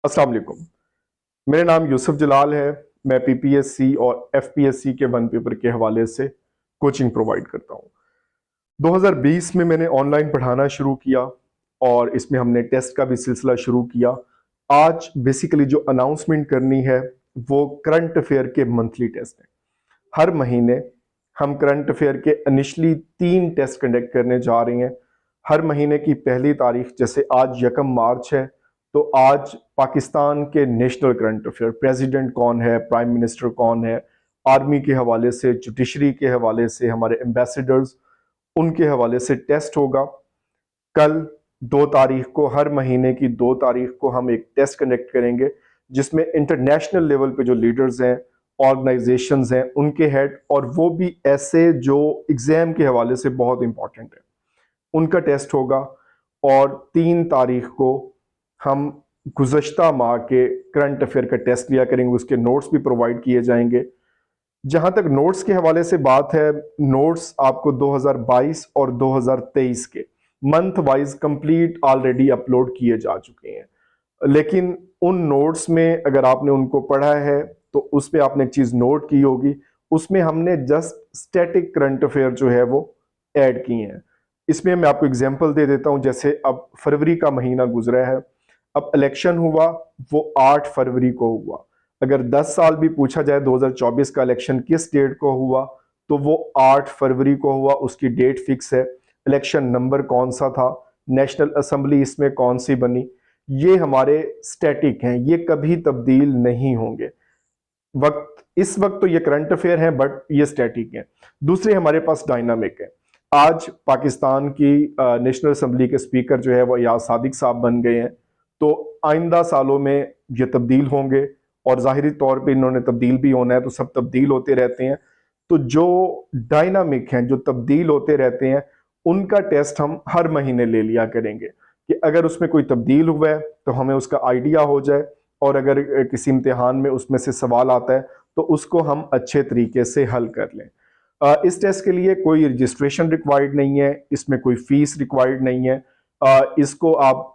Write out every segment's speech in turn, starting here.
अस्सलाम वालेकुम। मेरा नाम यूसुफ जलाल है। मैं पीपीएससी और एफपीएससी के वन पेपर के हवाले से कोचिंग प्रोवाइड करता हूँ। 2020 में मैंने ऑनलाइन पढ़ाना शुरू किया और इसमें हमने टेस्ट का भी सिलसिला शुरू किया। आज बेसिकली जो अनाउंसमेंट करनी है वो करंट अफेयर के मंथली टेस्ट हैं। हर महीने हम करंट अफेयर के इनिशली 3 टेस्ट कंडक्ट करने जा रहे हैं। हर महीने की पहली तारीख, जैसे आज 1 मार्च है, तो आज पाकिस्तान के नेशनल करंट अफेयर, प्रेसिडेंट कौन है, प्राइम मिनिस्टर कौन है, आर्मी के हवाले से, जुडिशरी के हवाले से, हमारे एम्बेसडर्स, उनके हवाले से टेस्ट होगा। कल 2 तारीख को, हर महीने की 2 तारीख को हम एक टेस्ट कंडक्ट करेंगे जिसमें इंटरनेशनल लेवल पे जो लीडर्स हैं, ऑर्गेनाइजेशंस हैं, उनके हेड, और वो भी ऐसे जो एग्जाम के हवाले से बहुत इंपॉर्टेंट है, उनका टेस्ट होगा। और 3 तारीख को हम गुज़श्ता माह के करंट अफेयर का टेस्ट लिया करेंगे, उसके नोट्स भी प्रोवाइड किए जाएंगे। जहां तक नोट्स के हवाले से बात है, नोट्स आपको 2022 और 2023 के month wise complete already upload किए जा चुके हैं। लेकिन उन नोट्स में अगर आपने उनको पढ़ा है तो उसमें आपने एक चीज नोट की होगी, उसमें हमने जस्ट स्टैटिक करंट अफेयर जो है वो ऐड किए हैं। इसमें मैं आपको एग्जांपल दे देता हूं। जैसे अब फरवरी का महीना गुजरा है, अब इलेक्शन हुआ, वो 8 फरवरी को हुआ। अगर 10 साल भी पूछा जाए 2024 का इलेक्शन किस डेट को हुआ, तो वो 8 फरवरी को हुआ, उसकी डेट फिक्स है। इलेक्शन नंबर कौन सा था, नेशनल असेंबली इसमें कौन सी बनी, ये हमारे स्टैटिक हैं, ये कभी तब्दील नहीं होंगे। इस वक्त तो ये करंट अफेयर है, बट ये स्टैटिक है। दूसरे हमारे पास डायनामिक है। आज पाकिस्तान की नेशनल असेंबली के स्पीकर जो है वो अयाज सादिक साहब बन गए हैं, तो आइंदा सालों में ये तब्दील होंगे, और ज़ाहिरी तौर पे इन्होंने तब्दील भी होना है, तो सब तब्दील होते रहते हैं। तो जो डायनामिक हैं, जो तब्दील होते रहते हैं, उनका टेस्ट हम हर महीने ले लिया करेंगे कि अगर उसमें कोई तब्दील हुआ है तो हमें उसका आइडिया हो जाए, और अगर किसी इम्तिहान में उसमें से सवाल आता है तो उसको हम अच्छे तरीके से हल कर लें। इस टेस्ट के लिए कोई रजिस्ट्रेशन रिक्वायर्ड नहीं है, इसमें कोई फीस रिक्वायर्ड नहीं है। इसको आप,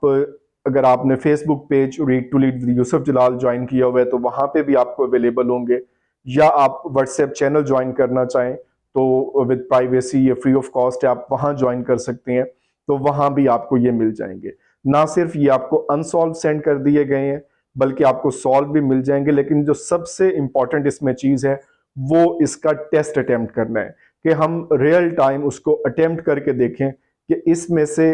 अगर आपने Facebook page read to lead with Yusuf Jalal join किया हुआ है तो वहां पे भी आपको अवेलेबल होंगे, या आप व्हाट्सएप चैनल ज्वाइन करना चाहें तो विद प्राइवेसी, ये फ्री ऑफ कॉस्ट है, आप वहां ज्वाइन कर सकते हैं, तो वहां भी आपको ये मिल जाएंगे। ना सिर्फ ये आपको अनसॉल्व सेंड कर दिए गए हैं, बल्कि आपको सॉल्व भी मिल जाएंगे। लेकिन जो सबसे इंपॉर्टेंट इसमें चीज है वो इसका टेस्ट अटेम्प्ट करना है, कि हम रियल टाइम उसको अटेम्प्ट करके देखें कि इसमें से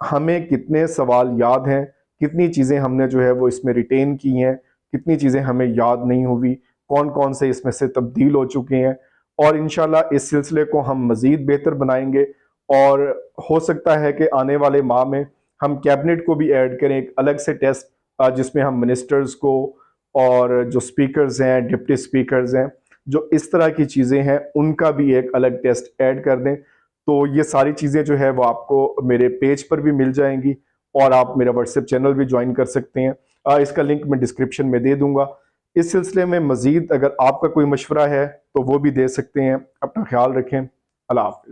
हमें कितने सवाल याद हैं, कितनी चीज़ें हमने जो है वो इसमें रिटेन की हैं, कितनी चीज़ें हमें याद नहीं हुई, कौन कौन से इसमें से तब्दील हो चुके हैं। और इंशाल्लाह इस सिलसिले को हम मज़ीद बेहतर बनाएंगे, और हो सकता है कि आने वाले माह में हम कैबिनेट को भी ऐड करें, एक अलग से टेस्ट, जिसमें हम मिनिस्टर्स को और जो स्पीकर्स हैं, डिप्टी स्पीकर्स हैं, जो इस तरह की चीज़ें हैं, उनका भी एक अलग टेस्ट ऐड कर दें। तो ये सारी चीज़ें जो है वो आपको मेरे पेज पर भी मिल जाएंगी, और आप मेरा व्हाट्सएप चैनल भी ज्वाइन कर सकते हैं। इसका लिंक मैं डिस्क्रिप्शन में दे दूंगा। इस सिलसिले में मज़ीद अगर आपका कोई मशवरा है तो वो भी दे सकते हैं। अपना ख्याल रखें। अल्लाह हाफ़िज़।